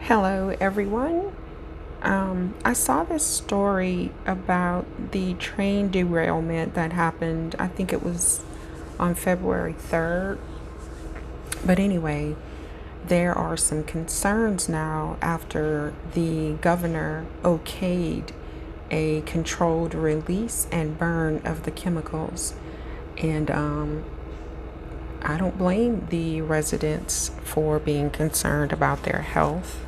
Hello, everyone. I saw this story about the train derailment that happened. I think it was on February 3rd. But anyway, there are some concerns now after the governor okayed a controlled release and burn of the chemicals. And I don't blame the residents for being concerned about their health.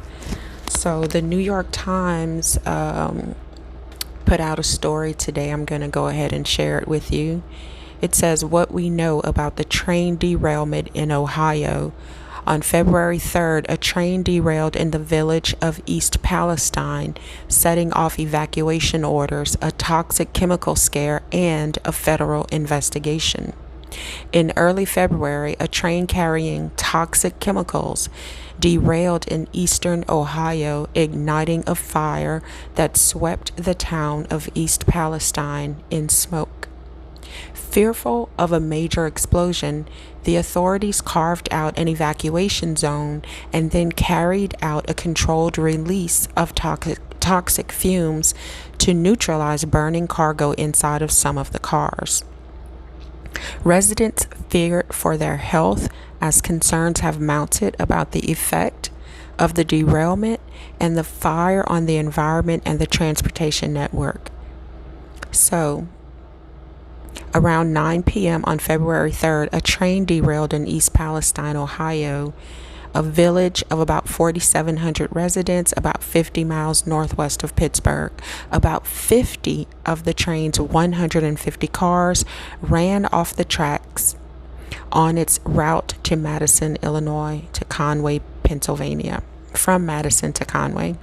So the New York Times put out a story today. I'm going to go ahead and share it with you. It says what we know about the train derailment in Ohio. On February 3rd, a train derailed in the village of East Palestine, setting off evacuation orders, a toxic chemical scare, and a federal investigation. In early February, a train carrying toxic chemicals derailed in eastern Ohio, igniting a fire that swept the town of East Palestine in smoke. Fearful of a major explosion, the authorities carved out an evacuation zone and then carried out a controlled release of toxic fumes to neutralize burning cargo inside of some of the cars. Residents feared for their health as concerns have mounted about the effect of the derailment and the fire on the environment and the transportation network. So, around 9 p.m. on February 3rd, a train derailed in East Palestine, Ohio, a village of about 4,700 residents, about 50 miles northwest of Pittsburgh. About 50 of the train's 150 cars ran off the tracks on its route to Madison, Illinois, to Conway, Pennsylvania, from Madison to Conway.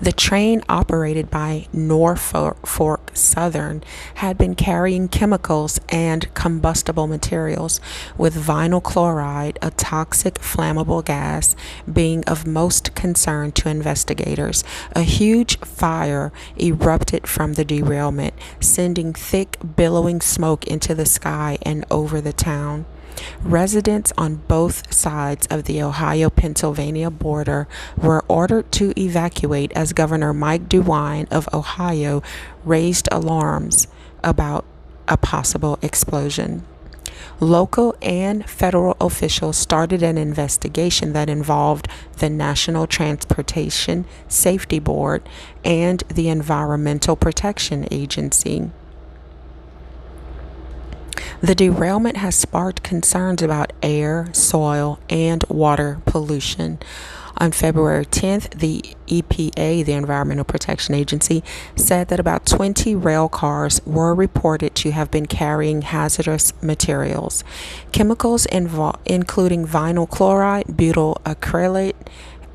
The train, operated by Norfolk Southern, had been carrying chemicals and combustible materials, with vinyl chloride, a toxic flammable gas, being of most concern to investigators. A huge fire erupted from the derailment, sending thick, billowing smoke into the sky and over the town. Residents on both sides of the Ohio-Pennsylvania border were ordered to evacuate as Governor Mike DeWine of Ohio raised alarms about a possible explosion. Local and federal officials started an investigation that involved the National Transportation Safety Board and the Environmental Protection Agency. The derailment has sparked concerns about air, soil, and water pollution. On February 10th, the EPA, the Environmental Protection Agency, said that about 20 rail cars were reported to have been carrying hazardous materials. Chemicals including vinyl chloride, butyl acrylate,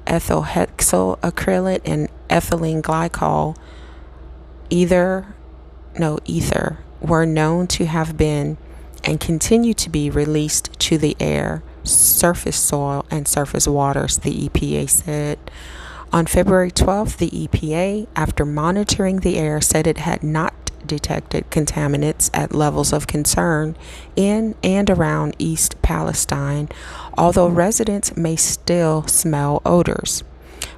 ethyl acrylate, and ethylene glycol, ether, were known to have been and continue to be released to the air, surface soil, and surface waters, the EPA said. On February 12th, the EPA, after monitoring the air, said it had not detected contaminants at levels of concern in and around East Palestine, although residents may still smell odors.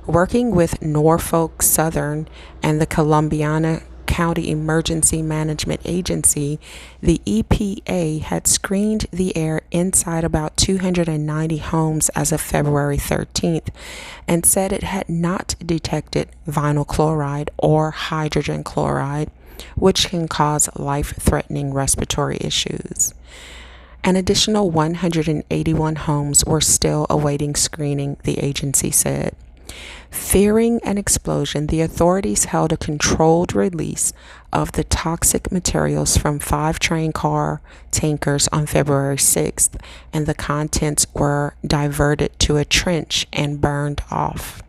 Working with Norfolk Southern and the Columbiana County Emergency Management Agency, the EPA had screened the air inside about 290 homes as of February 13th and said it had not detected vinyl chloride or hydrogen chloride, which can cause life-threatening respiratory issues. An additional 181 homes were still awaiting screening, the agency said. Fearing an explosion, the authorities held a controlled release of the toxic materials from 5 train car tankers on February 6th, and the contents were diverted to a trench and burned off.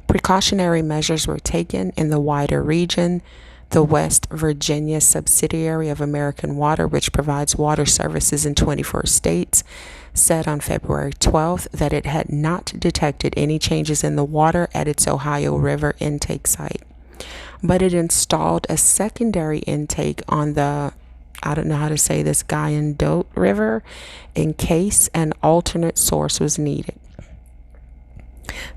Precautionary measures were taken in the wider region. The West Virginia subsidiary of American Water, which provides water services in 24 states, said on February 12th that it had not detected any changes in the water at its Ohio River intake site. But it installed a secondary intake on the, I don't know how to say this, Wyandotte River in case an alternate source was needed.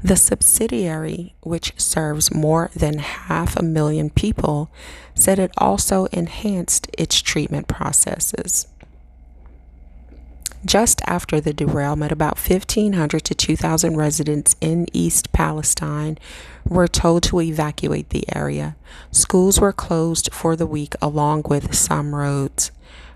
The subsidiary, which serves more than 500,000 people, said it also enhanced its treatment processes. Just after the derailment, about 1,500 to 2,000 residents in East Palestine were told to evacuate the area. Schools were closed for the week, along with some roads.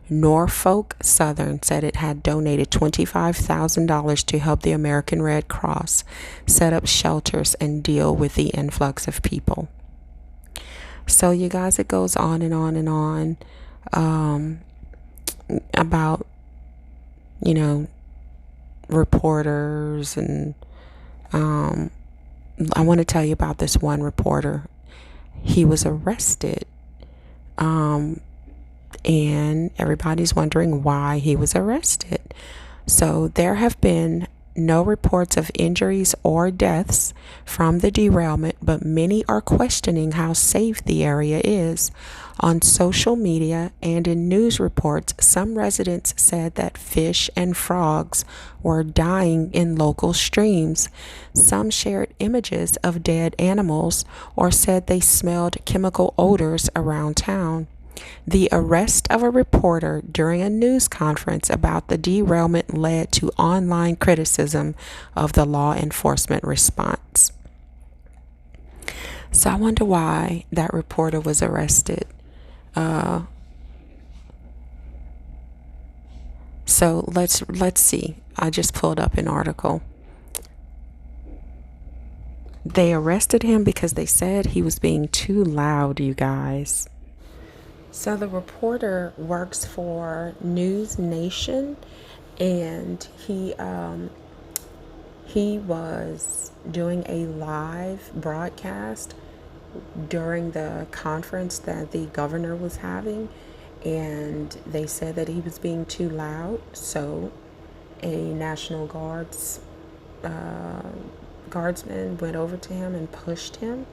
Norfolk Southern said it had donated $25,000 to help the American Red Cross set up shelters and deal with the influx of people. So, you guys, it goes on and on and on about, you know, reporters. And I want to tell you about this one reporter. He was arrested. And everybody's wondering why he was arrested. So there have been no reports of injuries or deaths from the derailment, but many are questioning how safe the area is. On social media and in news reports, some residents said that fish and frogs were dying in local streams. Some shared images of dead animals or said they smelled chemical odors around town. The arrest of a reporter during a news conference about the derailment led to online criticism of the law enforcement response. So I wonder why that reporter was arrested. So let's see. I just pulled up an article. They arrested him because they said he was being too loud, you guys. So the reporter works for News Nation, and he was doing a live broadcast during the conference that the governor was having, and they said that he was being too loud. So a National Guardsman went over to him and pushed him.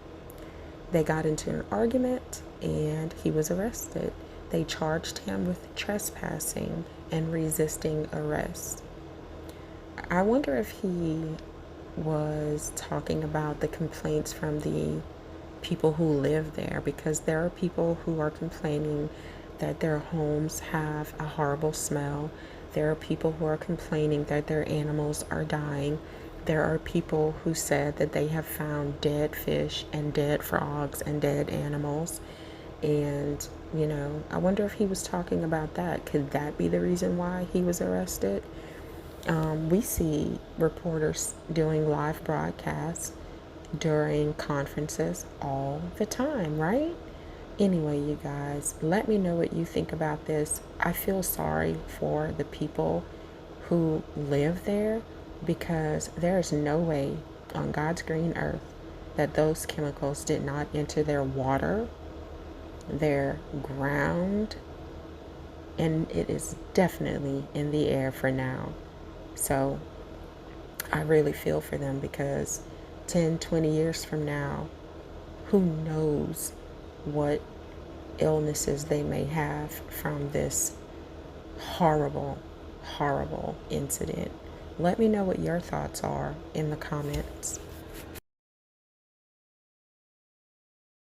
They got into an argument and he was arrested. They charged him with trespassing and resisting arrest. I wonder if he was talking about the complaints from the people who live there, because there are people who are complaining that their homes have a horrible smell. There are people who are complaining that their animals are dying. There are people who said that they have found dead fish and dead frogs and dead animals. And, I wonder if he was talking about that. Could that be the reason why he was arrested? We see reporters doing live broadcasts during conferences all the time, right? Anyway, you guys, let me know what you think about this. I feel sorry for the people who live there, because there is no way on God's green earth that those chemicals did not enter their water, their ground, and it is definitely in the air for now. So I really feel for them, because 10, 20 years from now, who knows what illnesses they may have from this horrible, horrible incident. Let me know what your thoughts are in the comments.